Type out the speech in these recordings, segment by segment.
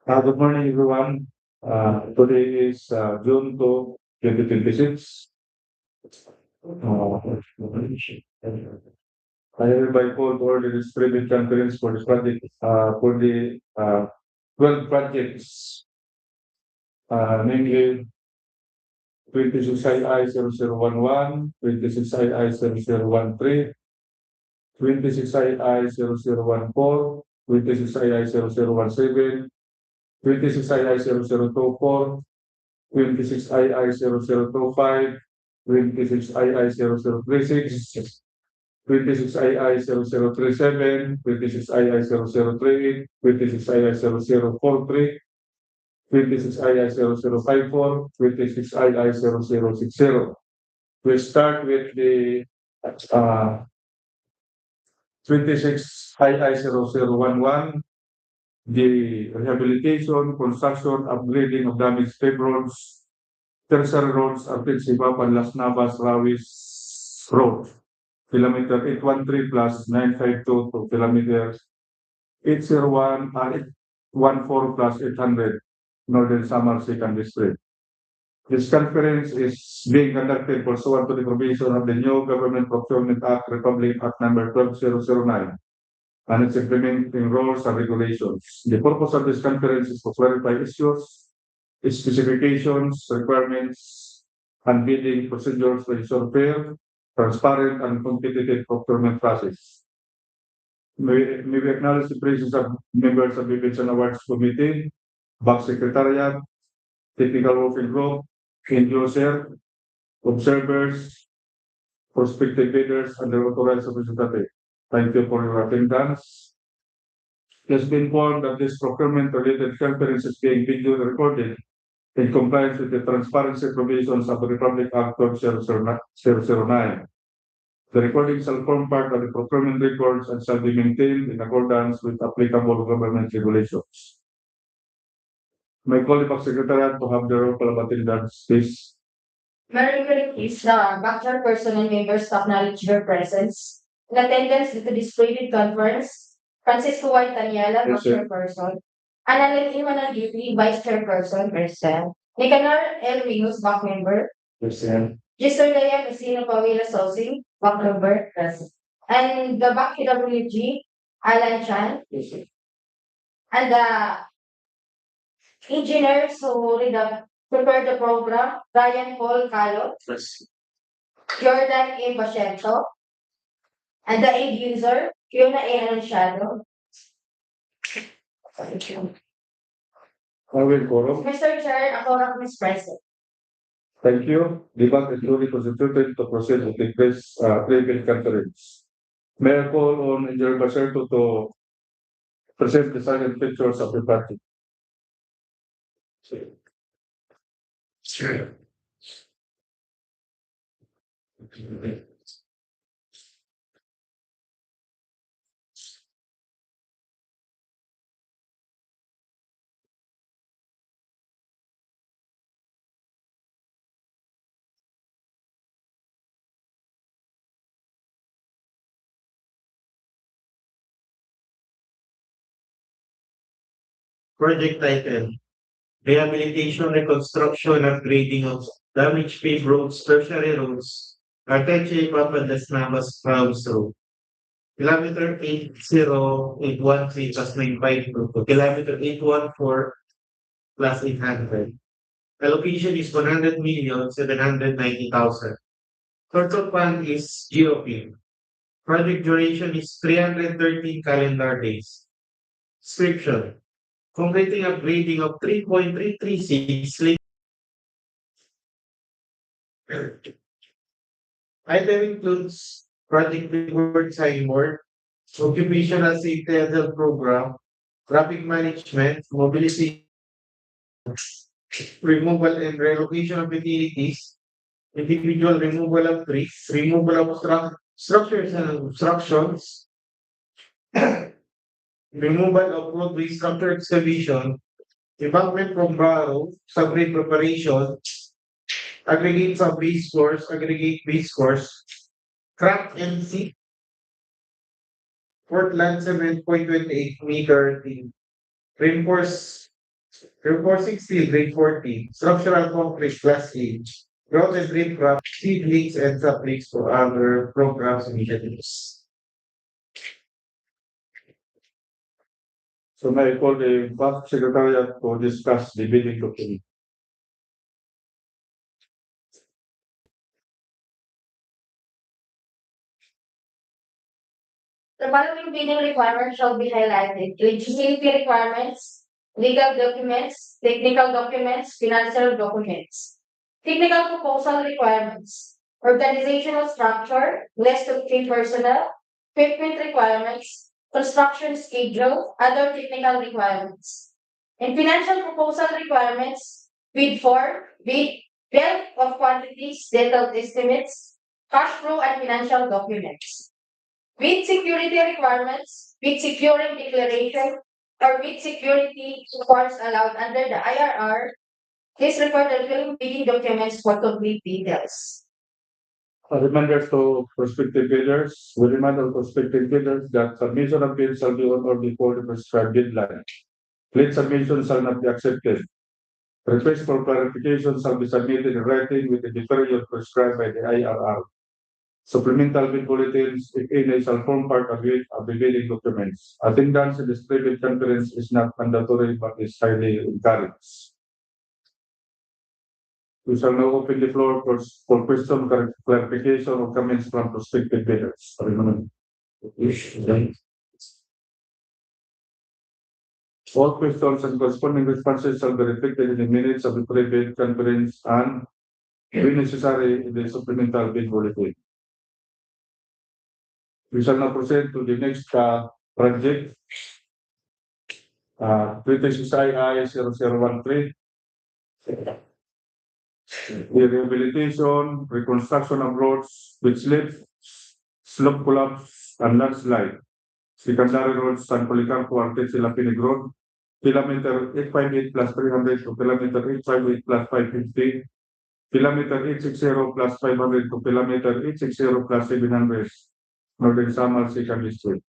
Good morning, everyone. Today is June 2, 2026. I hereby call to order this private conference for this project, for the 12 projects, namely 26 II 0011, 26 II 0013, 26 II 0014, 26 II 0017, 26 II 0024, 26 II 0025, 26 II 0036, 26 II 0037, 26 II 0038, 26 II 0043, 26 II 0054, 26 II 0060. We start with the uh, 26 II 0011, the rehabilitation, construction, upgrading of damaged paved roads, Tertiary roads, Arteche-Jipapad-Las, Navas-Rawis Road, kilometer 813 plus 952 to kilometer 801, 814 plus 800, Northern Samar Second District. This conference is being conducted pursuant to the provision of the new Government Procurement Act, Republic Act number 12009, and its implementing rules and regulations. The purpose of this conference is to clarify issues, specifications, requirements, and bidding procedures to ensure fair, transparent, and competitive procurement process. May we acknowledge the presence of members of the Bids and Awards Committee, Bank Secretariat, Technical Working Group, end user, observers, prospective bidders, and their authorized representative. Thank you for your attendance. It has been informed that this procurement-related conference is being video recorded in compliance with the transparency provisions of the Republic Act 12009. The recording shall form part of the procurement records and shall be maintained in accordance with applicable government regulations. My colleague of Secretariat to have the roll call of attendance, please. Very is the background person and members acknowledge your presence. In attendance to this graded conference, Francisco White Tanyala, Yes, sir. chairperson. Annalyn Imanan Duty, vice chairperson. Present. Nicanor L. Rinos, back member. Present. Giselle Lea Messina Pawila Sosing, back member. Present. And the back PWG, Alan Chan. Yes, sir. And the engineers who prepared the program, Ryan Paul Calo, Yes. Jordan A. Bacento, and the aid user, Fiona A. Anunciado. I will quorum. Mr. Chair, ako na Ms. President. Thank you. The bank is duly constituted to proceed with the private conference. May I call on Engineer Baserto to present the silent pictures of the party. Sure. Project title: Rehabilitation, Reconstruction, Upgrading of Damaged Paved Roads, Tertiary Roads, Arteche-Jipapad-Las Navas-Rawis Road. Kilometer 80813 plus 952 to kilometer 814 plus 800. Allocation is 100,790,000. Total fund is GOP. Project duration is 313 calendar days. Description: completing upgrading of 3.336 lane. Item includes project reward signboard, occupational safety and health program, traffic management, mobility, removal and relocation of utilities, individual removal of trees, removal of structures and obstructions, removal of roadway structure excavation, embankment from barrow, subgrade preparation, aggregate sub-base course, aggregate base course, crack and seat, Portland 7.28 meter, reinforce Reinforcing steel, grade 14. Structural concrete, class A. Ground and drain craft, seed leaks and sub leaks for other programs initiatives. So now I call the Past Secretariat to discuss the bidding document. The following bidding requirements shall be highlighted: eligibility requirements, legal documents, technical documents, financial documents. Technical proposal requirements, organizational structure, list of key personnel, equipment requirements, construction schedule, other technical requirements. And financial proposal requirements, bid form, bill of quantities, detailed estimates, cash flow and financial documents. With security requirements, with securing declaration, or with security reports allowed under the IRR, please refer the following bidding documents for complete details. A reminder to prospective bidders, we remind all prospective bidders that submission of bids shall be on or before the prescribed deadline. Late submission shall not be accepted. Request for clarification shall be submitted in writing with the period prescribed by the IRR. Supplemental bid bulletins, if any, shall form part of the bidding documents. Attendance in this private conference is not mandatory but is highly encouraged. We shall now open the floor for question, clarification, or comments from prospective bidders. All questions and corresponding responses shall be reflected in the minutes of the private conference and, when necessary, in the supplemental bid bulletin. We shall now proceed to the next project. 36II-0013. The rehabilitation, reconstruction of roads with slip, slope collapse, and landslide. Secondary roads and Policarpo-Arteche-Lapinig Road, kilometer 858 plus 300 to kilometer 858 plus 550, kilometer 860 plus 500 to kilometer 860 plus 700, Northern Samar Second District.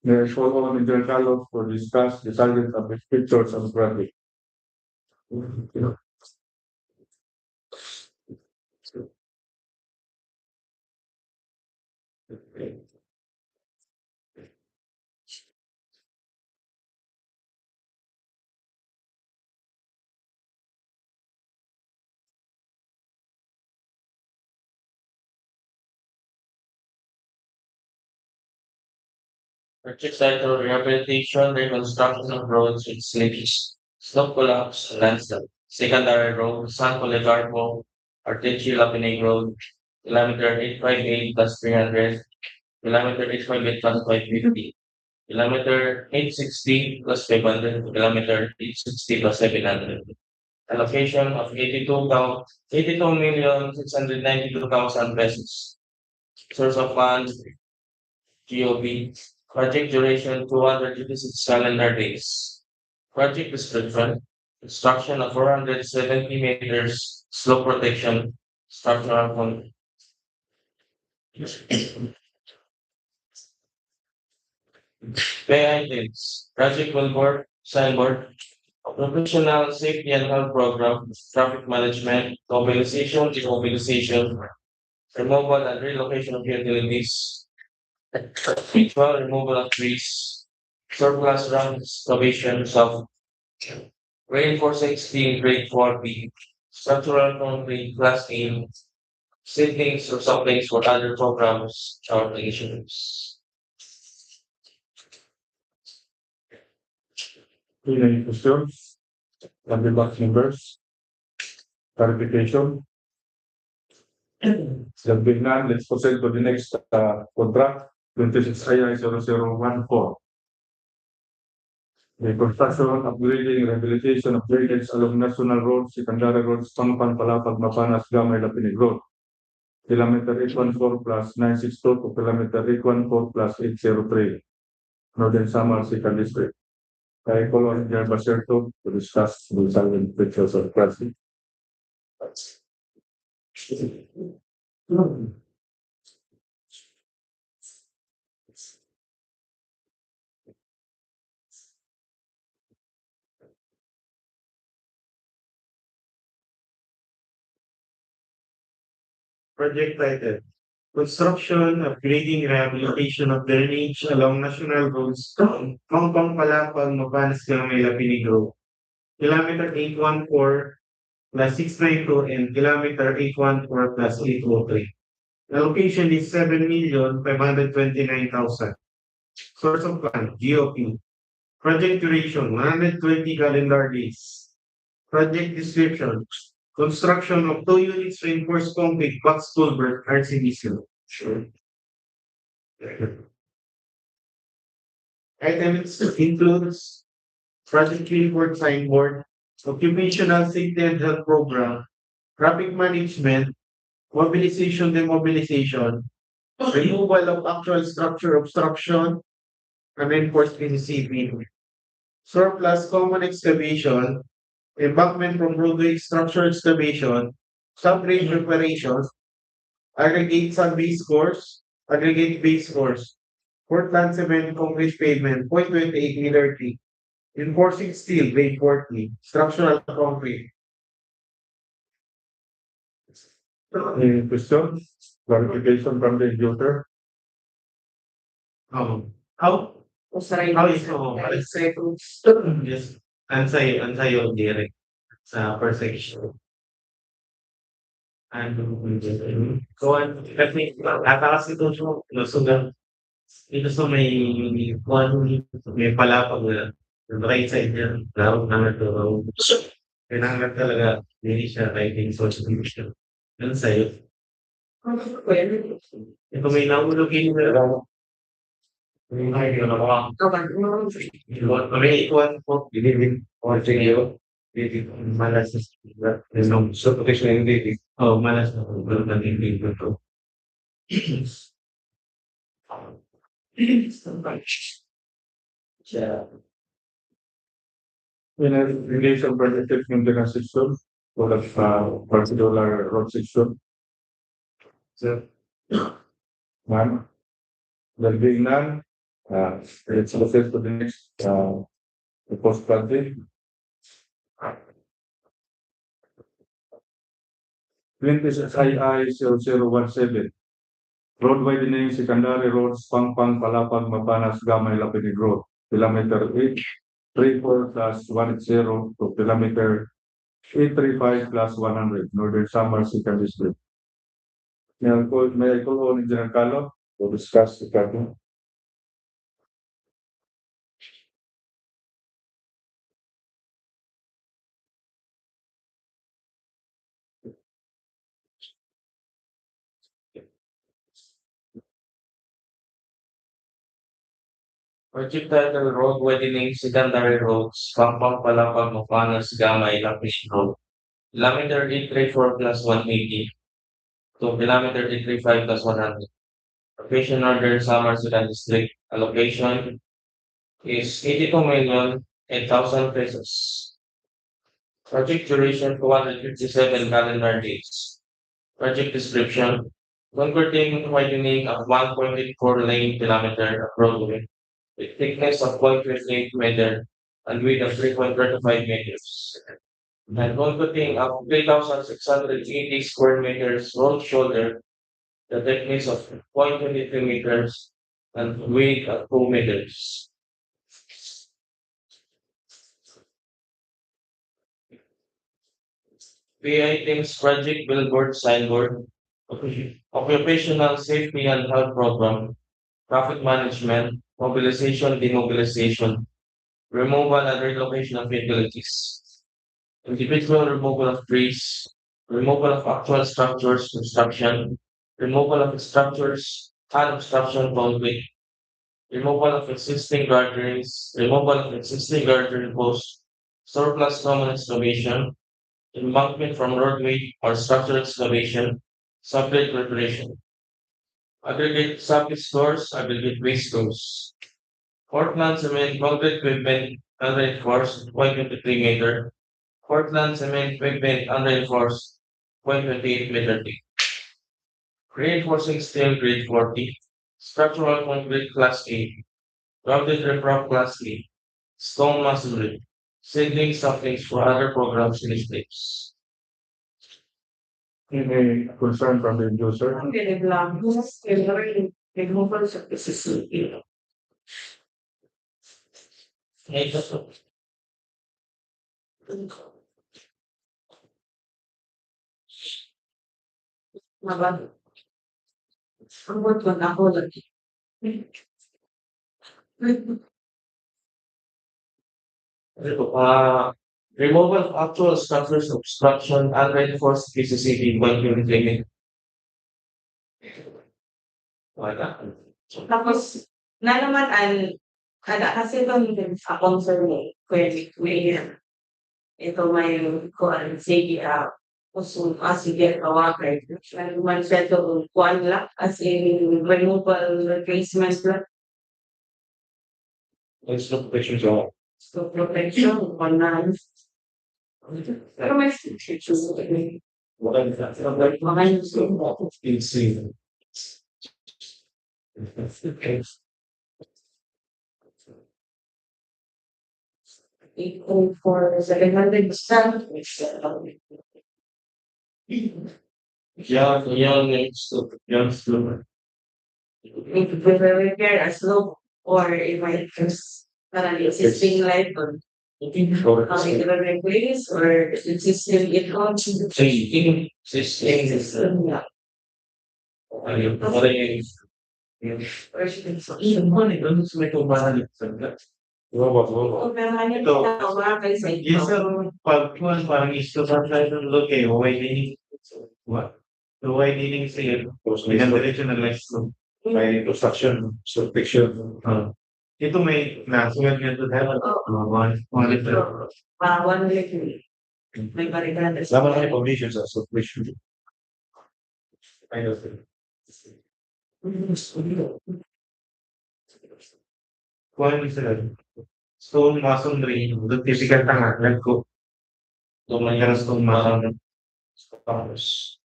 May I call on Engineer Carlos to discuss the subject of the pictures and graphic. Arteche-Jipapad Rehabilitation, Reconstruction of roads with slips, slope collapse, landslide. Secondary road, San Policarpo, Arteche-Lapinig Road, kilometer 858 plus 300, kilometer 858 plus 550, kilometer 860 plus 500, kilometer 860 plus 700. Allocation of 82,692,000 pesos. Source of funds, GOB. Project duration 256 calendar days. Project description. Construction of 470 meters slope protection structural con. Pay items. Project billboard, signboard, professional safety and health program, traffic management, mobilization, demobilization, removal and relocation of utilities, ritual removal of trees, surplus ground excavations of reinforcing steel grade 4B, structural concrete class A, seedlings or saplings for other programs or initiatives. Any questions from the board members? Clarification? There being none, let's proceed to the next contract, 26II-0014. The construction, upgrading, rehabilitation of drainage along national roads, secondary roads, Pangpang-Palapag-Mapanas-Gamay-Lapinig Road, kilometer 814 plus 962 to kilometer 814 plus 803, Northern Samar Second District. I call on Engineer Baserto to discuss the salient pictures of traffic. Project title: Construction, Upgrading, Rehabilitation of Drainage along National Roads, Pangpang-Palapag-Mapanas-Gamay-Lapinig Road, Kilometer 814 plus 692 and Kilometer 814 plus 803. The location is 7,529,000. Source of fund, GOP. Project duration, 120 calendar days. Project description, construction of 2 units reinforced concrete box culvert RCBC. Sure. Items includes project report signboard, occupational safety and health program, traffic management, mobilization, demobilization, removal of actual structure obstruction, and reinforced PCCP. Surplus common excavation, embankment from roadway structure excavation, subgrade preparation, aggregate sub-base course, aggregate base course, Portland cement concrete pavement, 0.28 meter thick, reinforcing steel, grade 40, structural concrete. Any question? Clarification from the user? How O saray how is yes, ansayo direct sa per section. Kuan kasi atakas ito suga ito sa may kuan may palapag na right side niya laro na ito kailangan talaga hindi siya writing social media yun sa'yo ito may nahulogin na ay ano ba may kuan po dinibig or tingyo dito malas na so professional hindi oh malas na pero nandinig ko Yeah. In a relation project maintenance section, for the particular road section. So, one, there being none, let's proceed to the next, the post project. 20 0017, road widening, secondary roads, Pangpang-Palapag-Mapanas-Gamay-Lapinig Road, kilometer 834 plus 10 to kilometer 835 plus 100, Northern Samar Second District. May I call on Engineer Carlo to discuss the problem? Project title road widening secondary roads, Pangpang-Palapag-Mapanas-Gamay-Lapinig Road, kilometer 834 plus 180 to kilometer 835 plus 100. Location Northern Samar Second District. Allocation is 82,008,000 pesos. Project duration 257 calendar days. Project description, converting widening of 1.84 lane kilometer of roadway with thickness of 0.28 meter and width of 3.35 meters. And converting of 3,680 square meters road shoulder, the thickness of 0.23 meters and width of 2 meters. P items project billboard signboard, occupational safety and health program, traffic management, mobilization, demobilization, removal and relocation of utilities, individual removal of trees, removal of actual structures, construction, removal of structures, and obstruction concrete, removal of existing guardrails, removal of existing guardrail posts, surplus common excavation, embankment from roadway or structural excavation, subgrade preparation, aggregate surface stores, aggregate waste stores, Portland cement concrete pavement unreinforced 0.23 meter, Portland cement pavement unreinforced 0.28 meter thick, reinforcing steel grade 40, structural concrete class A, grounded riprap class A, stone masonry, seedling couplings for other programs initiatives. Any concern from the user? Removal of actual structures of obstruction and reinforced PCCB when reclaiming. Wala. Tapos, na naman kada kasi itong akong survey, pwede may ito may kuan sige kusum sige kawakan. Man siya to kuan lang as in removal replacement lang. Let's look pictures of. So protection kuan na. Pero may What is that? mga It's equal for 700%. young young If we will repair a slope or it might just existing light or it will replace or existing it System. system. Yeah. What Or should be so. money doesn't make a man. Kung meron Ito. tawa kayo sa Yes, sir. Pag kuhan, parang isto sa tayo ng look eh, widening. What? The widening is here. May diretso na lights no? May construction, subtraction. Ito may nasulat nga ito dahil mga liter. one week. May balikan. foundation sa subtraction. Ayun. Kuhan sila. Stone masonry, the typical tanga, ko. Tumayan stone masonry. Tapos.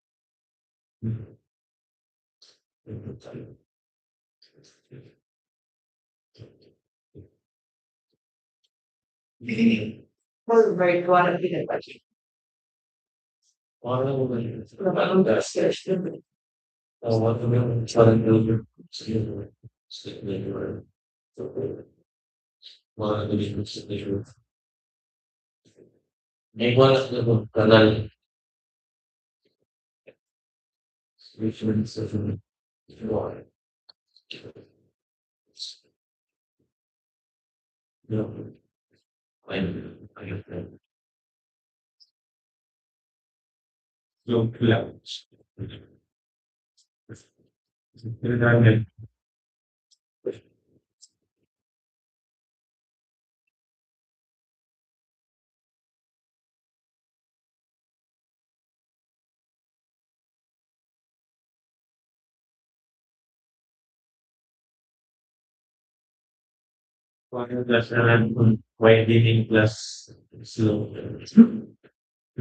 Very one budget. May wala na kanal. Which means why? No. I have that. Yung clouds. Pinagdamit. Widening plus slow.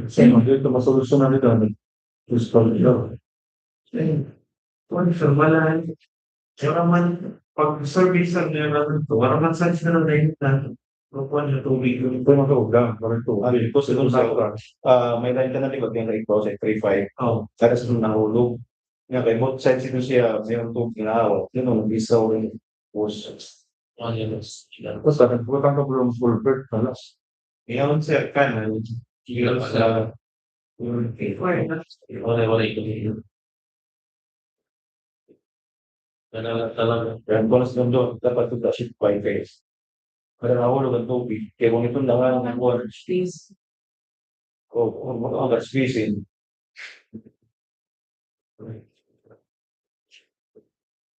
Sino dito masolusyonan nito? Gusto nito. Kuhan sir, malan. Kaya man, pag service ang meron ito, wala man sa na rin na. Kuhan yung tubig. Ito mag-ugang, parang ito. Ito sa may line ka na likod yung ikaw sa 35. Oh. Kada sa nahulog. Nga kay both sides ito siya, mayroong tubig na ako. Yun ang isaw rin. Tapos akin, butang ka bulong Fulbert, balas. Ngayon sir, kanan. Yung Sa wala ito. Talaga. Yan, bonus lang doon, dapat ito shift by phase. Kada nahulog ang tubig, kaya kung itong langan ng water, Please. kung ang spacing,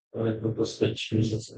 Ito po switch reasons.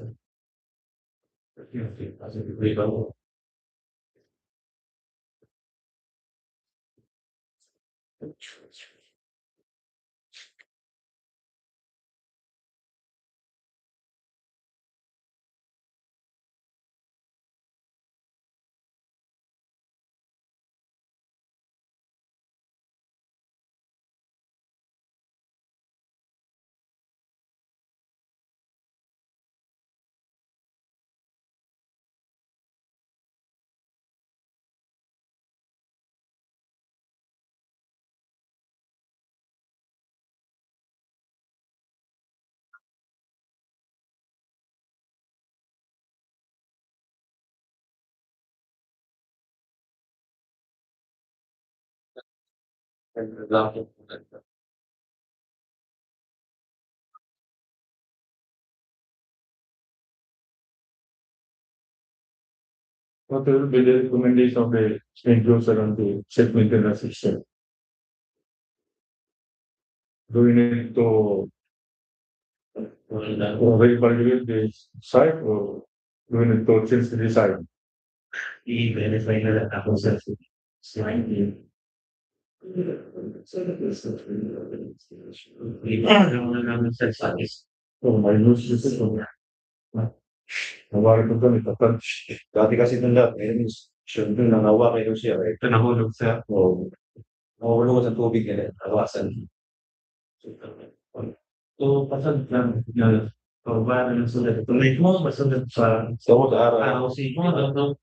What will be the recommendation of the end user on the safe maintenance system? Do we need to reevaluate the site or do we need to change the design? I-verify na lang ako sa slide. Alam mo na namin sa size. Oh, may news is it? Nawari ko doon, itatouch. Dati kasi nung lahat, ngayon siya doon nangawa kayo siya. Ito nahulog sa, nahulog sa tubig nila, nawasan. So, pasad lang na pababa ng sulat. Tuloy mo, masunod sa araw.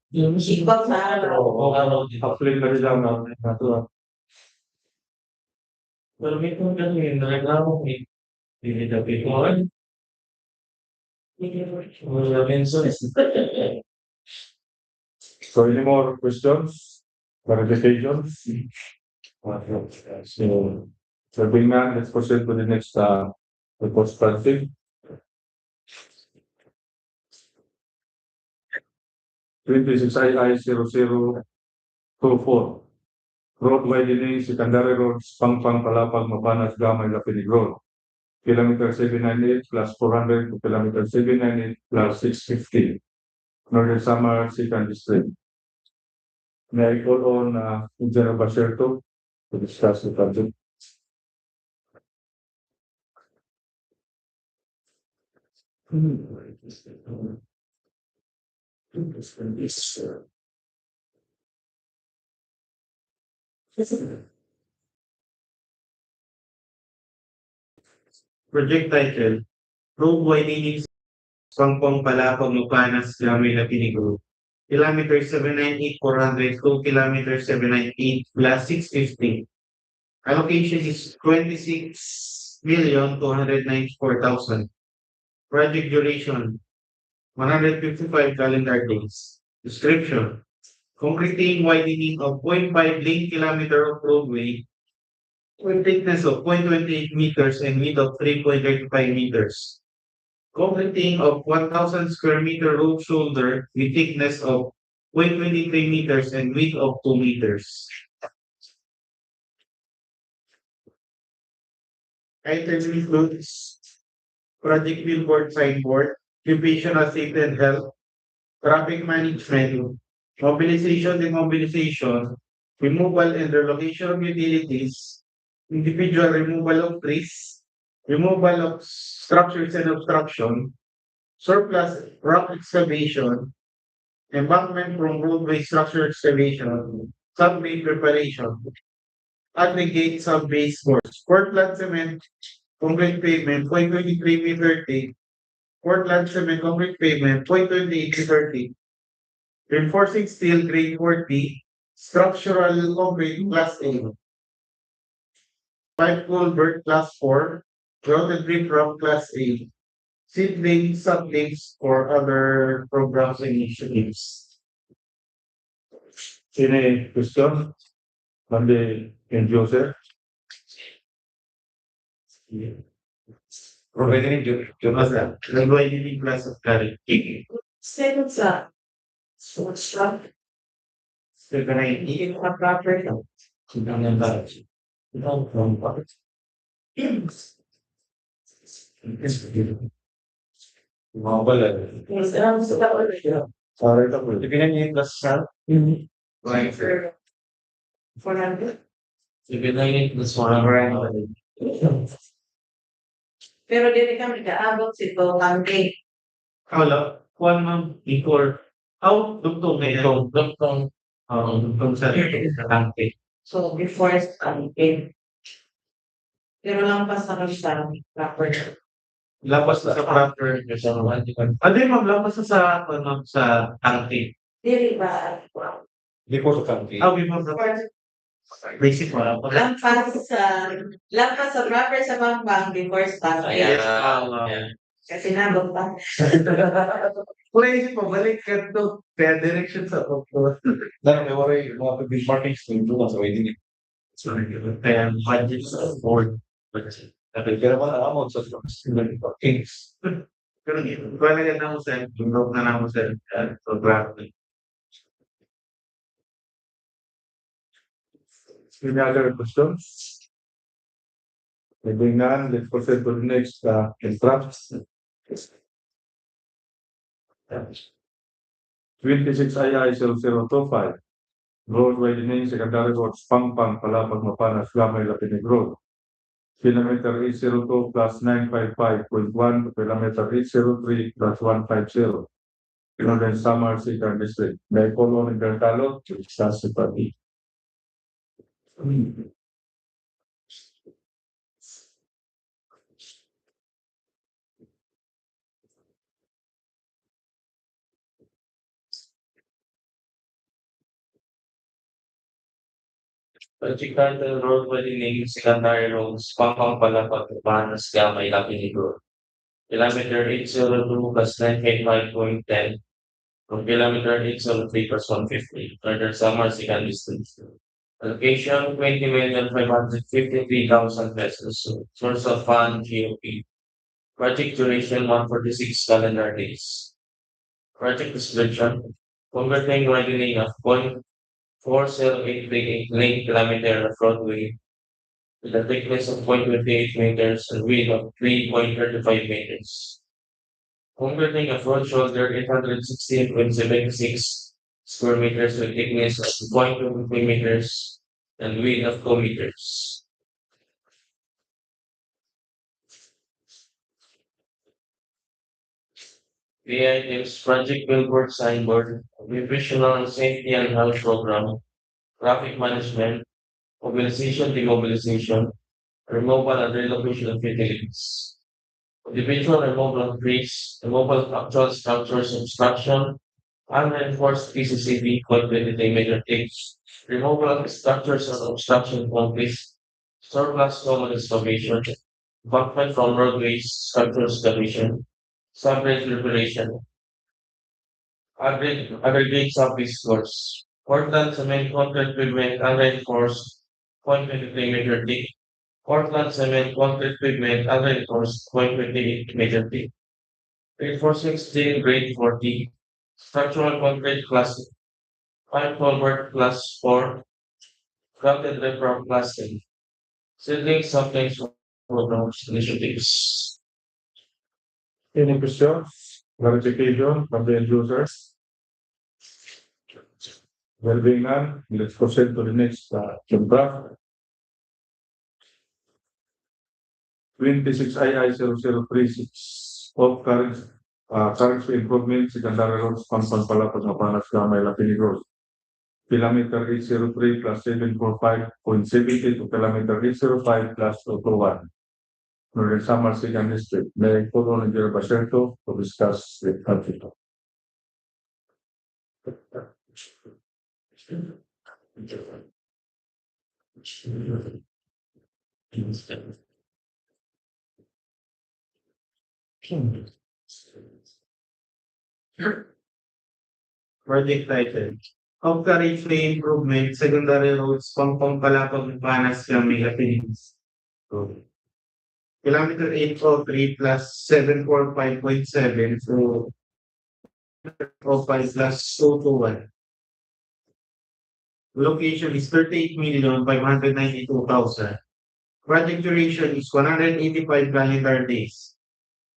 Yung Sipag sa araw. Apply na rin lang na ito. Pero may kung gano'n, nagagawa ko DPWH. So any more questions? Clarifications? So being that, let's proceed to the next report starting. (26 II 0024) Road widening, secondary roads, Pangpang-Palapag-Mapanas-Gamay-Lapinig Road. Kilometer 798 plus 400 to kilometer 798 plus 650. Northern Samar, second district. May I call on Engineer Baserto to discuss the project. Project title, Road Widening Pangpang-Palapag-Mapanas-Gamay-Lapinig Road. Kilometer 798,400 to kilometer 798 plus 650. Allocation is 26,294,000. Project duration 155 calendar days. Description: concreting widening of 0.5 lane kilometer of roadway with thickness of 0.28 meters and width of 3.35 meters. Concreting of 1,000 square meter road shoulder with thickness of 0.23 meters and width of 2 meters. Items includes project billboard, signboard, occupational safety and health, traffic management, mobilization, demobilization, removal and relocation of utilities, individual removal of trees, removal of structures and obstruction, surplus rock excavation, embankment from roadway structure excavation, sub-base preparation, aggregate sub-base course, Portland cement, concrete pavement, 0.23 meter thick, Portland cement concrete pavement, 0.28 meter thick, reinforcing steel grade 40, structural concrete class A, pipe culvert class 4, grounded brick rock class A, seedlings, sublinks, or other programs and initiatives. Any question on the end user? Providing widening class of carry. Second sa structure. Yung mga proper no. Mga bala. Mas alam sa tao ulit. Sorry ka po. Tipinan niyo yung plus sa? For 400. Tipinan yung plus 100. Pero dili kami kaabot si ito kami. Wala, one month before. How dugtong ngayon? Dugtong sa tangke. So before kami. Pero lang pa sa kami proper. Lapas na sa proper. Ano yung maglapas na sa tangke? Dili ba? Hindi po sa country. Basic wala pa. Lampas sa proper sa Pangpang before start. Kasi nabot pa. Pwede pa, balik ka to. Kaya direction sa pagpo. Dahil may waray mga big markings na yung sa widening. So, kaya budget sa board. Tapi kaya wala ako sa things. Pero wala ka na mo sa improve na mo sa programming. Any other questions? Maybe none, let's proceed to the next draft. 26 II 0025. Road widening secondary roads Pangpang-Palapag-Mapanas-Gamay-Lapinig Road. Kilometer 802 plus 955.1 to kilometer 803 plus 150. Northern Samar Second District. May I call on Bertalo to discuss the party. Particular road widening secondary roads Pangpang-Palapag-Mapanas-Gamay-Lapinig Road. Kilometer 802 plus 955.10 from kilometer 803 plus 150. Further Samar Second District. Allocation 20,553,000 pesos. Source of fund GOP. Project duration 146 calendar days. Project description. Converting widening of 0.4083 lane kilometer of roadway with a thickness of 0.28 meters and width of 3.35 meters. Converting a front shoulder 816.76 square meters with thickness of 0.23 meters and width of 2 meters. The items project billboard signboard, nutritional safety and health program, traffic management, mobilization, demobilization, removal and relocation of utilities. Individual removal of trees, removal of actual structures, obstruction, unreinforced PCCB, quantitative major takes, removal of structures and obstruction concrete, surplus common excavation, embankment from roadways, structural excavation, subbridge preparation, aggregate surface course, Portland cement concrete pavement unreinforced 0.23 meter thick, Portland cement concrete pavement unreinforced 0.28 meter thick, reinforcing steel grade 40, structural concrete class 5 culvert class 4, grouted riprap class 10, seedling something programs initiatives. Any questions, clarification from the end users? There being none, let's proceed to the next draft. 26 II 0036 of currency improvement secondary roads Pangpang-Palapag-Mapanas-Gamay-Lapinig Road. Kilometer 803 plus 745.70 to kilometer 805 plus 221. Northern Samar Second District. May I call on Engineer Baserto to discuss the project. Project title. Of Carriageway Improvement, Secondary Roads, Pangpang-Palapag-Mapanas-Gamay-Lapinig. Kilometer 803 plus 745.7 to 05 plus 221. Location is 38,592,000. Project duration is 185 calendar days.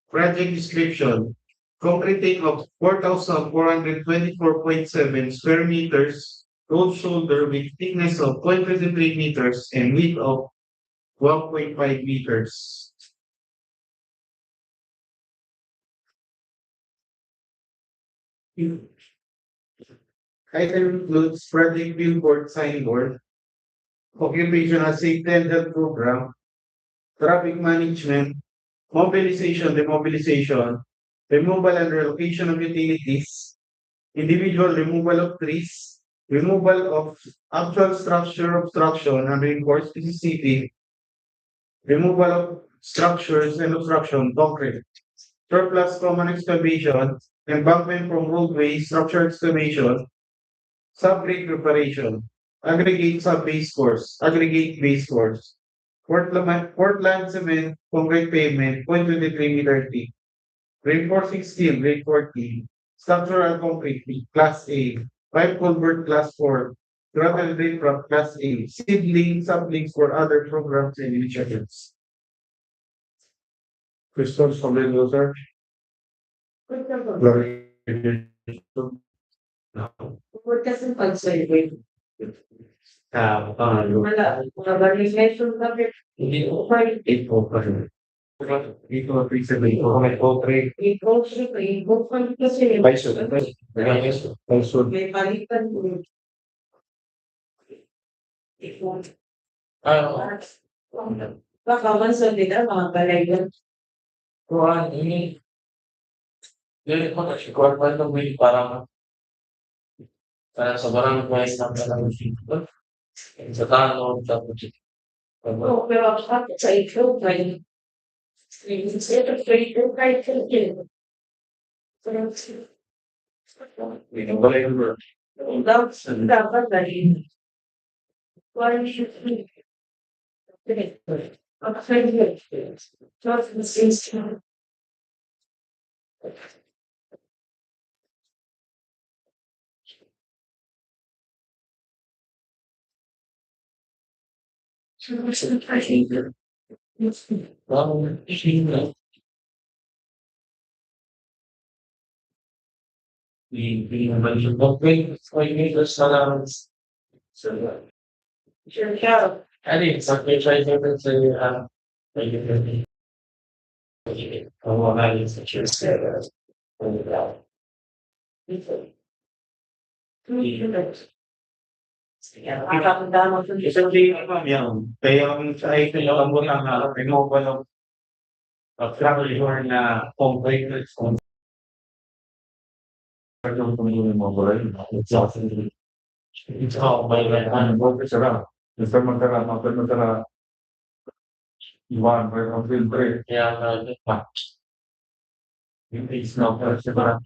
Project description. Concreting of 4,424.7 square meters road shoulder with thickness of 0.23 meters and width of 1.5 meters. Item includes project billboard signboard, occupational safety and health program, traffic management, mobilization, demobilization, removal and relocation of utilities, individual removal of trees, removal of actual structure obstruction and reinforced PCCP, removal of structures and obstruction, concrete, surplus common excavation, embankment from roadway, structure excavation, sub-grade preparation, aggregate sub-base course, aggregate base course. Portland cement, concrete pavement, 0.23 meter thick. Reinforcing steel, grade 40. Structural concrete, class A. Pipe culvert, class 4. Gravel drain prop, class A. Seedling, sublinks for other programs and initiatives. Questions from the user? Clarification. Huwag kasi pag-survey. Wala. Mga validation kami. Hindi ko Ito pa rin. Ito ang principle. Ito may portrait. I-go kasi. Also, May palitan ko. I-go. Baka man sa nila mga balayan. Kuhan ini. Jadi ko na si Kuhan ng may parang sa barang may isang parang sito. Sa tanong tapos Oo, pero ako sa ito, may ito, kahit yun. Dapat dahil why should we just the system. Sure, yeah. Ano sa try natin sa Isang day naman yan. Kaya ang sa ito yung ambot ang renewable of travel na concrete. It's all by the Mr. Magdara, Iwan, may filtre. kaya It's not separate.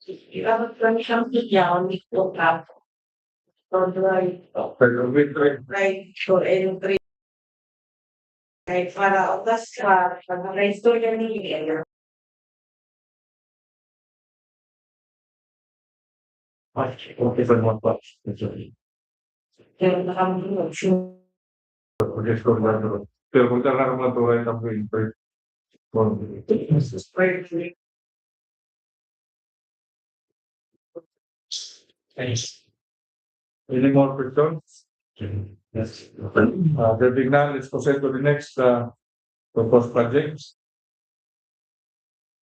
Dapat kami siyang bigyan ng program. So, Pero filtre, right, so, entry. Right, para otas ka, pag-restore niya niya. okay, but one touch. Kaya nakamulog siya. Pero kung talaga matuloy ng filtre. Any more questions? Yes. There now, let's proceed to the next proposed projects.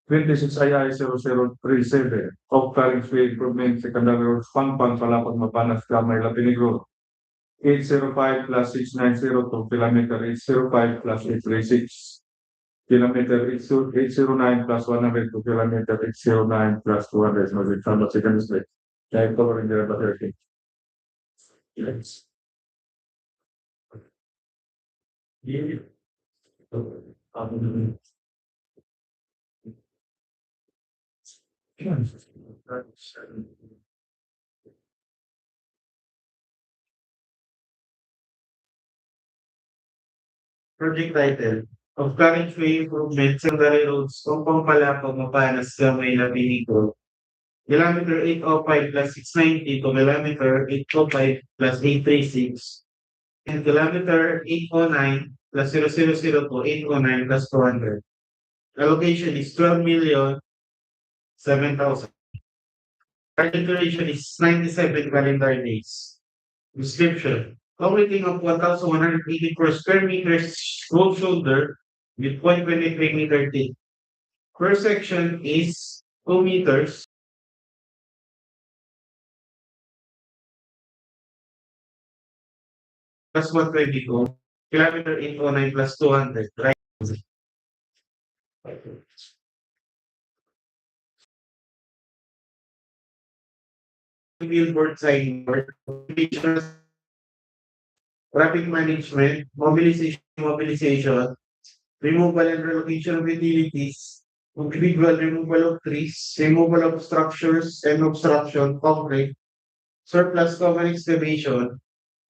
26 II 0037 of Carringsway Improvement Secondary Roads, Pangpang-Palapag-Mapanas-Gamay-Lapinig Road. 805 plus 690 to kilometer 805 plus 836. Kilometer 809 plus 100 to kilometer 809 plus 200. No, it's not second mistake. I'm covering the other thing. Yes. Project title of Carriageway Improvement Secondary Roads, Pangpang-Palapag-Mapanas-Gamay-Lapinig Road. Kilometer 805 plus 690 to kilometer 805 plus 836. And kilometer 809 plus 000 to 809 plus 200. Allocation is 12,007,000. Target duration is 97 calendar days. Description. Completing of 1,184 square meters road shoulder with 0.23 meter thick. Per section is 2 meters. Plus 122. Kilometer 809 plus 200. Right. Billboard signboard. Traffic management, mobilization, removal and relocation of utilities, individual removal of trees, removal of structures and obstruction, concrete, surplus common excavation,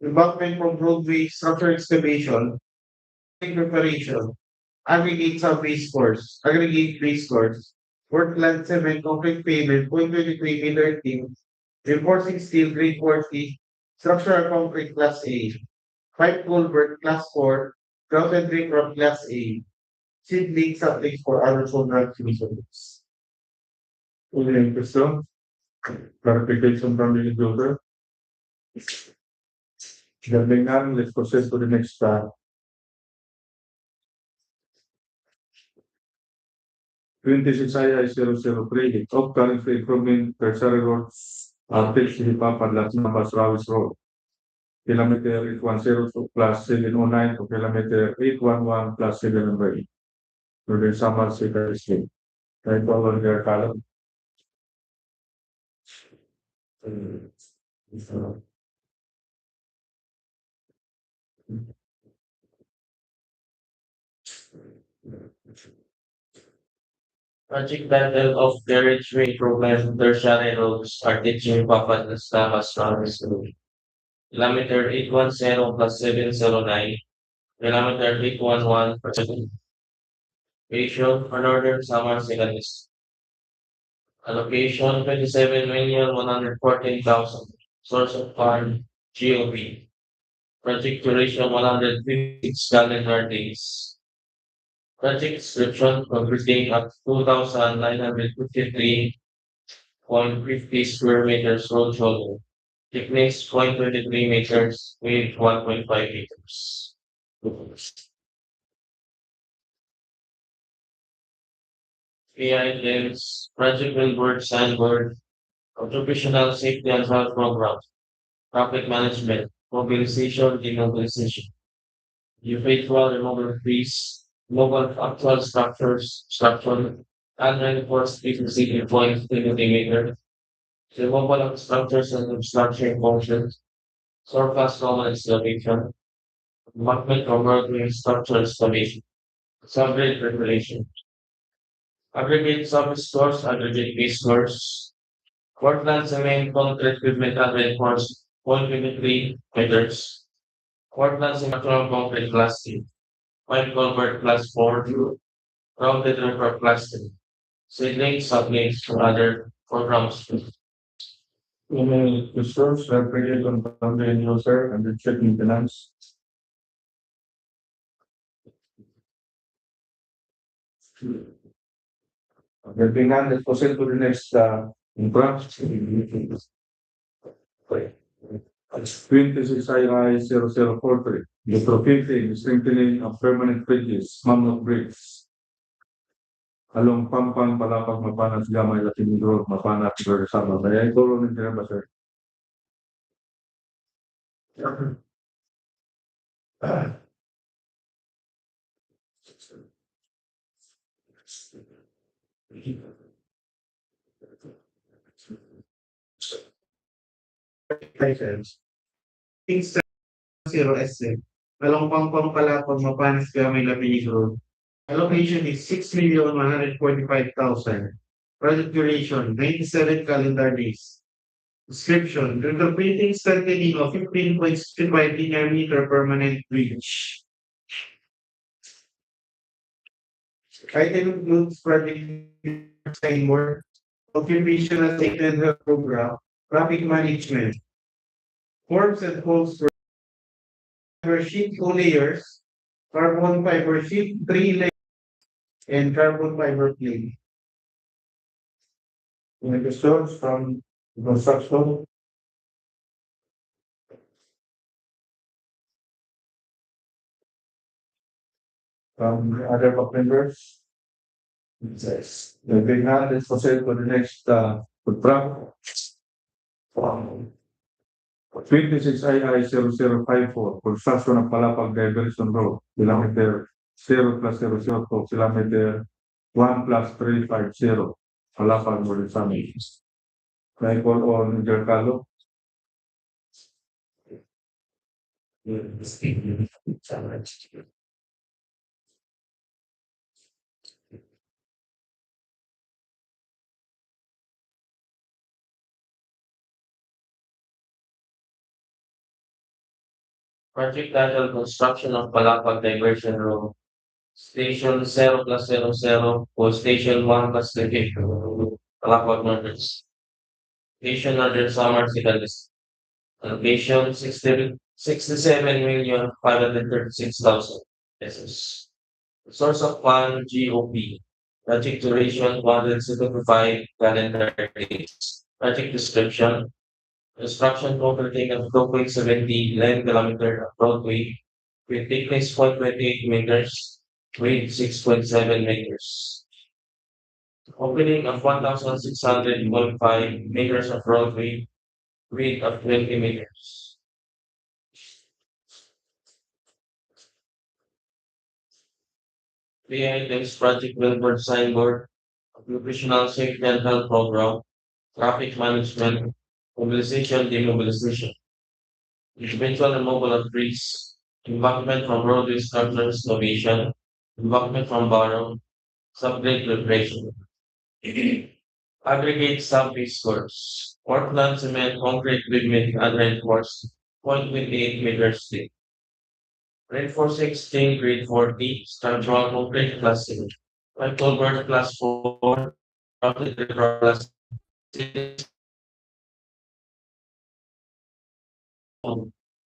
embankment from roadway structure excavation, preparation, aggregate sub-base course, aggregate base course, Portland cement concrete pavement, 0.23 meter thick, reinforcing steel grade 40, structural concrete class A, pipe culvert class 4, grounded brick road class A, seed link sublinks for other contract solutions. Any question? Clarification from the builder? Galing nga, let's proceed to the next 26II-003 of currently improvement Tertiary roads Arteche-Jipapad-Las Navas-Rawis Road. Kilometer 810 plus 709 to kilometer 811 plus 708. To the Samar Secretary State. Right over there, column. Project title of Tertiary Program Tertiary Roads Arteche-Jipapad-Las Navas-Rawis Road. Kilometer 810 plus 709. Kilometer 811 per second. Ratio for Northern Samar Second District. Allocation 27,114,000. Source of fund GOV. Project duration 156 calendar days. Project description completing at 2,953.50 square meters road shoulder. Thickness 0.23 meters, width 1.5 meters. Key items, project billboard, signboard, occupational safety and health program, traffic management, mobilization, demobilization. Faithful removal of trees, removal of actual structure, unreinforced frequency point meter, removal of structures and obstruction functions, surface common excavation, embankment or roadway structure excavation, subgrade regulation, aggregate sub-stores, aggregate base stores, Portland cement concrete pavement and reinforced 0.23 meters, Portland cement concrete class C, pipe culvert class 4, rounded river class 3, seedlings, sublinks, and other programs. Any questions, clarification from the user and the check maintenance? Galing nga, let's proceed to the next infra. 26II-0043. The prohibiting, strengthening of permanent bridges, mammoth bridge. Along Pangpang-Palapag-Mapanas-Gamay-Lapinig Road, Mapanas, Samar. May I call on the ba, sir? License. Things 0 SM. Along Pangpang-Palapag-Mapanas-Gamay-Lapinig Road. Allocation is 6,145,000. Project duration 97 calendar days. Description: retrofitting strengthening of 15.65 linear meter permanent bridge. Item includes project signboard, occupational safety and health program, traffic management, forms and holes for fiber sheet 2 layers, carbon fiber sheet 3 layers, and carbon fiber plate. Any questions from construction? From the other members? Yes. The big hand, let's proceed to the next footprint. 26II-0054, construction of Palapag Diversion Road, kilometer 0 plus 00 to kilometer 1 plus 350, Palapag Morisami. May I call on Mr. Carlo? Project title Construction of Palapag Diversion Road. Station 0+00 o Station 1+3 Palapag Northern. Station Northern Samar Sigalis. Allocation 67,536,000 pesos. Source of fund GOP. Project duration 175 calendar days. Project description. Construction overtake of 2.70 lane kilometer of roadway with thickness 0.28 meters, width 6.7 meters. Opening of 1,645 meters of roadway, width of 20 meters. The items project billboard signboard, occupational safety and health program, traffic management, mobilization, demobilization, eventual removal of trees, embankment from roadway structures innovation, embankment from borrow, subgrade preparation. Aggregate surface course, Portland cement concrete with unreinforced 0.28 meters thick. Reinforcing steel grade 40, structural concrete class 6. October class 4, roughly class 6.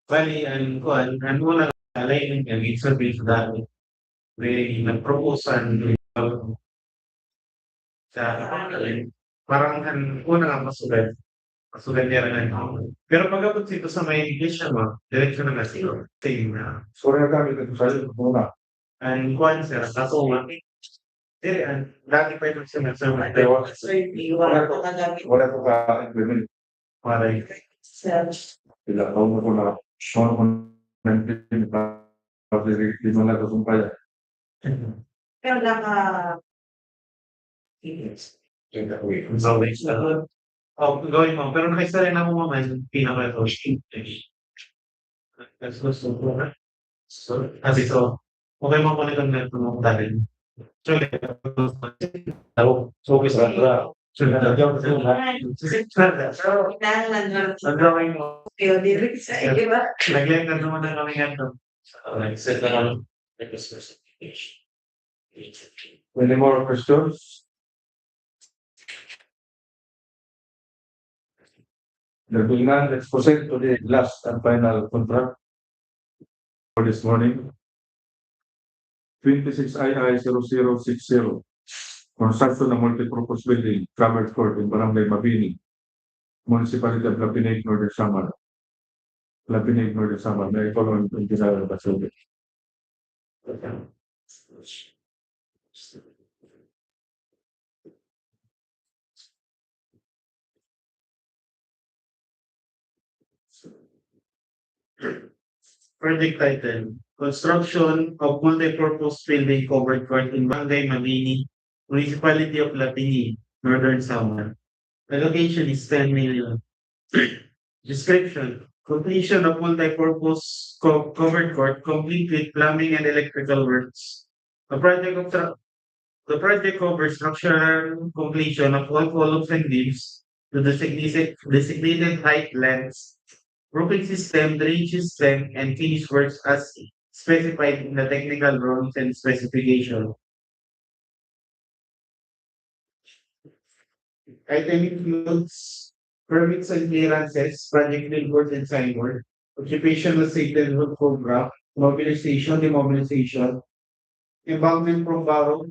Bali, ang una alignment ng survey sa dami. May nag-propose sa parang una nga masulat. Masulat niya rin ang pero pagkabot dito sa may English naman, direction na zero. Same na. Sorry na kami ito sa muna. And kuhan sir, kaso nga. Dili, dati pa ito sa nagsasabi. Wala ko ka-implement. Maray. Sila taon na ko na sure ko na-implement di mo na kasumpaya. Pero So, gawin mo. Pero nakisa rin ako naman, pinaka ito. That's gusto ko na. So, kasi so, okay mo kung nag-net mo dahil. So, focus on that. Ang gawin mo. Nag-let na naman na kami nga ito. Nag-set na kami. Specification. Any more questions? There being none, let's proceed to the last and final contract for this morning. 26II0060. Construction of multipurpose building, covered court in Barangay Mabining, Municipality of Lapinig, Northern Samar. Lapinig, Northern Samar. May I call on Engineer Basilio. Project title, Construction of Multipurpose Building Covered Court in Barangay Mabini, Municipality of Lapinig, Northern Samar. The location is 10 million. Description, completion of multipurpose covered court complete with plumbing and electrical works. The project covers structural completion of all columns and beams to the designated height lengths, roofing system, drainage system, and finish works as specified in the technical drawings and specification. Item includes permits and clearances, project billboard and signboard, occupational safety and road program, mobilization, demobilization, embankment from gravel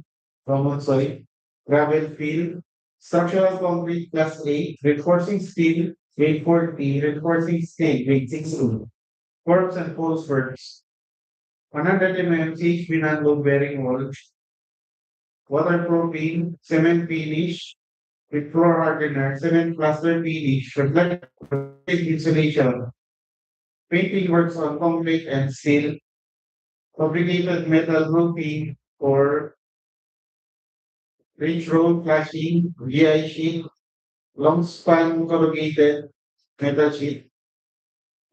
field, structural concrete class 8, reinforcing steel, grade 40, reinforcing steel, grade 16, forms and post works, 100 mm CHP non-load bearing walls, waterproofing, cement finish, with floor hardener, cement plaster finish, reflective insulation, painting works on concrete and steel, fabricated metal roofing or ridge road flashing, GI sheet, long span corrugated metal sheet,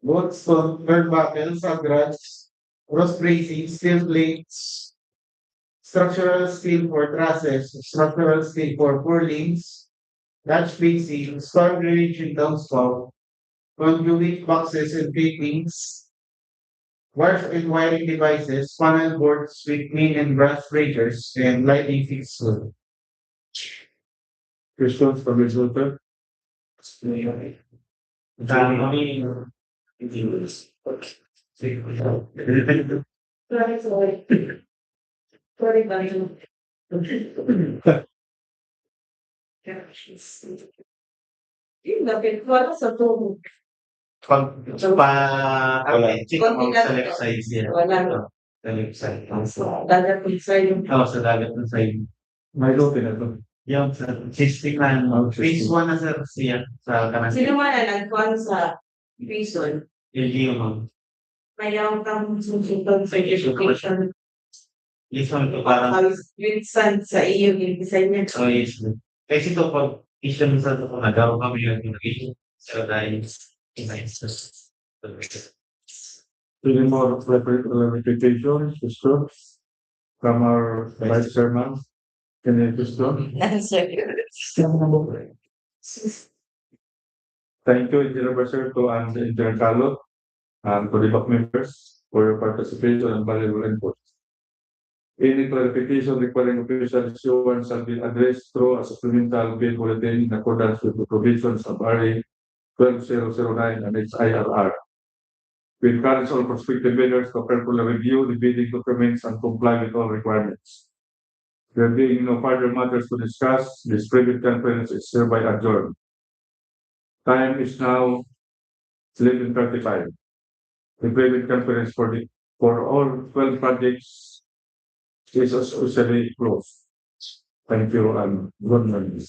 both stone, turnbuckles, subgrats, cross bracing, steel plates, structural steel for trusses, structural steel for purlins, latch facing, storm drainage and downspout, conduit boxes and fittings, wires and wiring devices, panel boards with main and branch breakers, and lighting fixture. Questions from the resulted? Sorry, sorry. Yung lapit ko ano sa tubo. Check mo sa left side siya. Wala. Sa left side. Dagat ko sa yung Sa dagat ng side. May lote na to. Yung sa existing na phase 1 na sir siya sa kanang sino man na nagkuhan sa prison, LGU ma'am. mayroon kang susunod sa education. Yes ma'am, ito parang Minsan sa iyo, yung design niya. oh yes ma'am. Kasi ito pag issue sa ito nagawa kami yung issue sa dahil Any more clarification, questions from our Vice Chairman? Any question? Thank you, Engineer Baserto and Engineer Carlo, and to the doc members for your participation and valuable input. Any clarification requiring official issuance shall be addressed through a supplemental bill bulletin in accordance with the provisions of RA 12009 and its IRR. We encourage all prospective bidders to carefully review the bidding documents and comply with all requirements. There being no further matters to discuss, this private conference is hereby adjourned. Time is now 11:35. The private conference for all 12 projects is officially closed. Thank you and good morning.